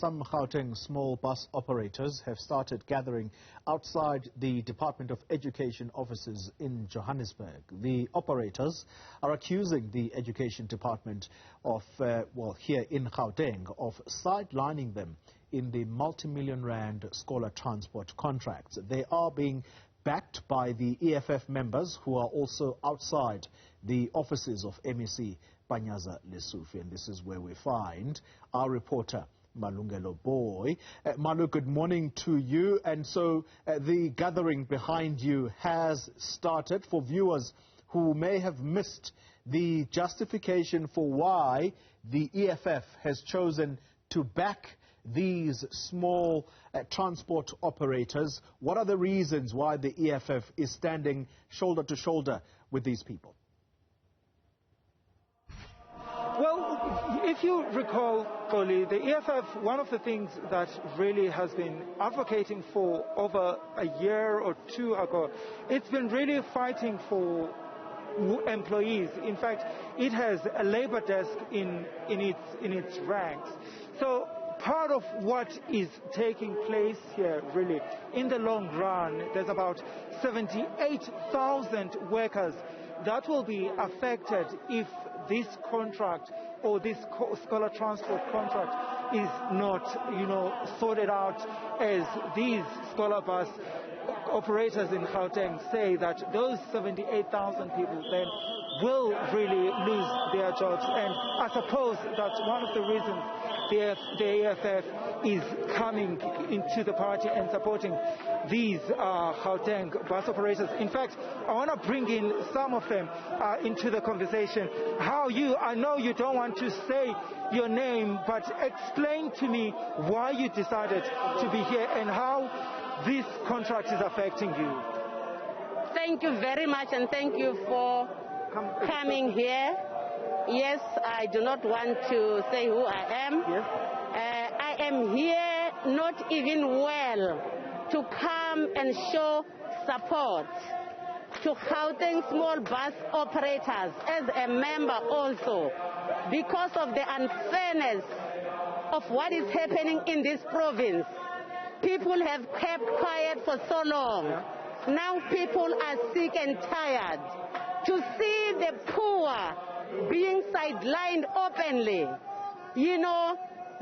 some Gauteng small bus operators have started gathering outside the Department of Education offices in Johannesburg. The operators are accusing the Education Department of, here in Gauteng, of sidelining them in the multi-million rand scholar transport contracts. They are being backed by the EFF members who are also outside the offices of MEC Panyaza Lesufi, and this is where we find our reporter Malungelo Booi. Malu, good morning to you. And so the gathering behind you has started. For viewers who may have missed the justification for why the EFF has chosen to back these small transport operators, what are the reasons why the EFF is standing shoulder to shoulder with these people? Well, if you recall, Booi, the EFF, one of the things that really has been advocating for over a year or two ago, it's been really fighting for employees. In fact, it has a labor desk in its ranks. So part of what is taking place here, really, in the long run, there's about 78,000 workers that will be affected if this contract or this scholar transport contract is not, sorted out, as these scholar bus operators in Gauteng say that those 78,000 people then will really lose their jobs. And I suppose that's one of the reasons the EFF is coming into the party and supporting these Gauteng bus operators. In fact, I want to bring in some of them into the conversation. I know you don't want to say your name, but explain to me why you decided to be here and how this contract is affecting you. Thank you very much, and thank you for coming here. Yes, I do not want to say who I am. Yes. I am here not even to come and show support to Gauteng small bus operators as a member also, because of the unfairness of what is happening in this province. People have kept quiet for so long. Now people are sick and tired. To see the poor being sidelined openly,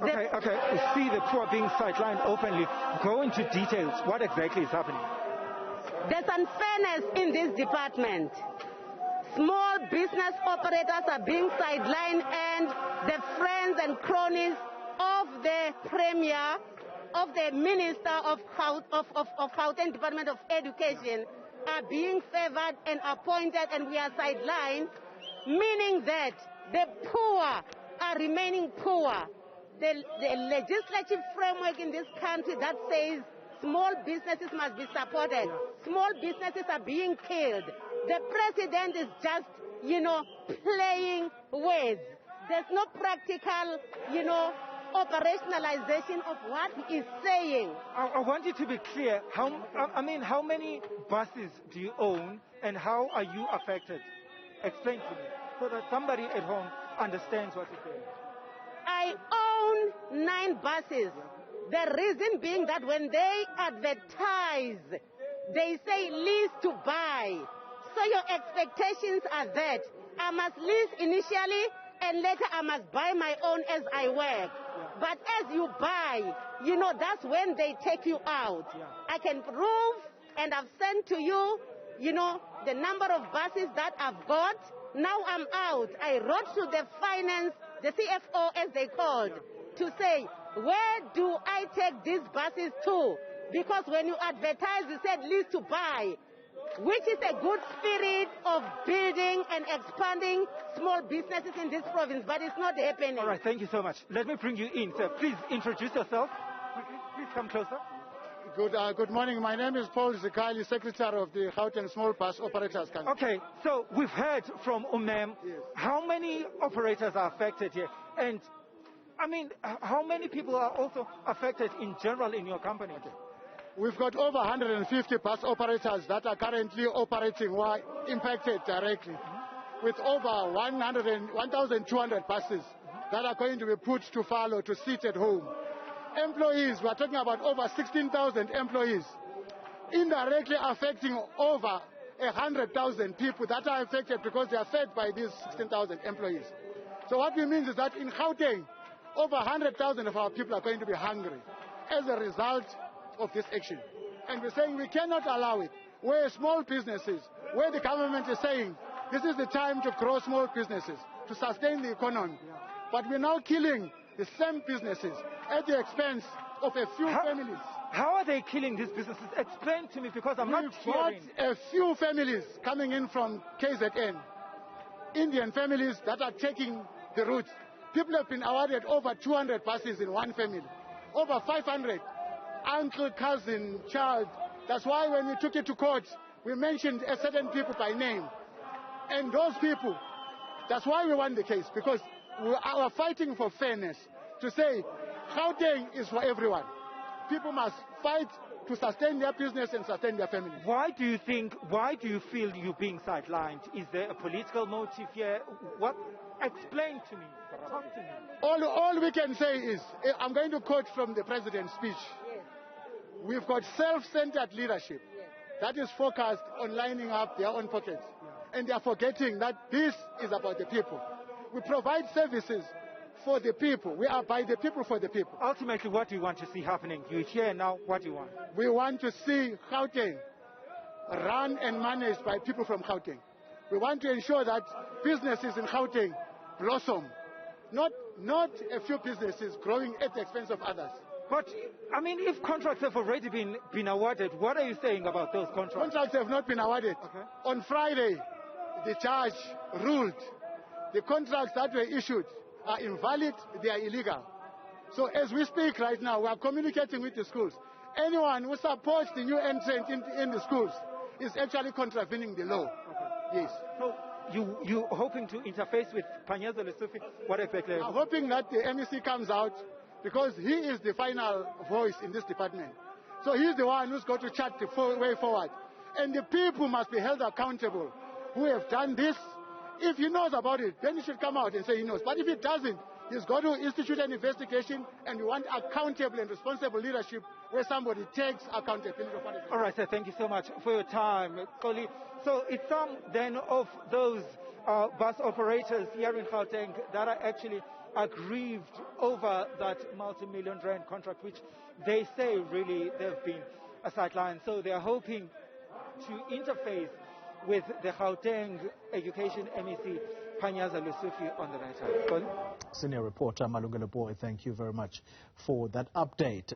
Okay, you see the poor being sidelined openly. Go into details. What exactly is happening? There's unfairness in this department. Small business operators are being sidelined, and the friends and cronies of the Premier, of the Minister of Gauteng Department of Education are being favored and appointed, and we are sidelined, meaning that the poor are remaining poor. The legislative framework in this country that says small businesses must be supported. Small businesses are being killed. The president is just, playing words. There's no practical, operationalization of what he is saying. I want you to be clear. How many buses do you own, and how are you affected? Explain to me, so that somebody at home understands what you're saying. I own 9 buses. The reason being that when they advertise, they say lease to buy. So your expectations are that I must lease initially, and later I must buy my own as I work. But as you buy, that's when they take you out. I can prove, and I've sent to you, the number of buses that I've got. Now I'm out. I wrote to the finance, the CFO as they called, to say, where do I take these buses to? Because when you advertise, you said lease to buy, which is a good spirit of building and expanding small businesses in this province, but it's not happening. All right, thank you so much. Let me bring you in, sir. Please introduce yourself. Please come closer. Good morning. My name is Paul Zikali, Secretary of the Gauteng Small Bus Operators Council. Okay, so we've heard from Umem. Yes. How many operators are affected here? And, how many people are also affected in general in your company? Okay. We've got over 150 bus operators that are currently operating impacted directly, with over 1,200 buses that are going to be put to fallow, to sit at home. employees, we are talking about over 16,000 employees, indirectly affecting over 100,000 people that are affected because they are fed by these 16,000 employees. So what we mean is that in Gauteng, over 100,000 of our people are going to be hungry as a result of this action. And we're saying we cannot allow it. Where small businesses, where the government is saying this is the time to grow small businesses, to sustain the economy. But we're now killing the same businesses at the expense of a few families. How are they killing these businesses? Explain to me, because I'm not hearing. We've got a few families coming in from KZN, Indian families that are taking the route. People have been awarded over 200 buses in one family, over 500, uncle, cousin, child. That's why when we took it to court, we mentioned a certain people by name. And those people, that's why we won the case, because we are fighting for fairness, to say Gauteng is for everyone. People must fight to sustain their business and sustain their families. Why do you feel you're being sidelined? Is there a political motive here? What? Explain to me. Talk to me. All we can say is, I'm going to quote from the president's speech. Yes. We've got self-centered leadership that is focused on lining up their own pockets. And they are forgetting that this is about the people. We provide services for the people. We are by the people for the people. Ultimately, what do you want to see happening? You're here now. What do you want? We want to see Gauteng run and managed by people from Gauteng. We want to ensure that businesses in Gauteng blossom, not a few businesses growing at the expense of others. But, I mean, if contracts have already been awarded, what are you saying about those contracts? Contracts have not been awarded. Okay. On Friday, the judge ruled the contracts that were issued are invalid, they are illegal. So as we speak right now, we are communicating with the schools. Anyone who supports the new entrant in the schools is actually contravening the law. Okay. Yes. So you hoping to interface with Panyaza Lesufi? What exactly? Ah, I'm hoping that the MEC comes out, because he is the final voice in this department. So he's the one who's going to chart the way forward. And the people must be held accountable who have done this. If he knows about it, then he should come out and say he knows. But if he doesn't, he's got to institute an investigation, and we want accountable and responsible leadership where somebody takes accountability of what is. All right, sir. Thank you so much for your time, Koli. So it's some then of those bus operators here in Gauteng that are actually aggrieved over that multi-million rand contract, which they say really they've been sidelined. So they are hoping to interface with the Gauteng Education MEC Panyaza Lesufi on the right hand. Senior reporter Malungelo Booi, thank you very much for that update.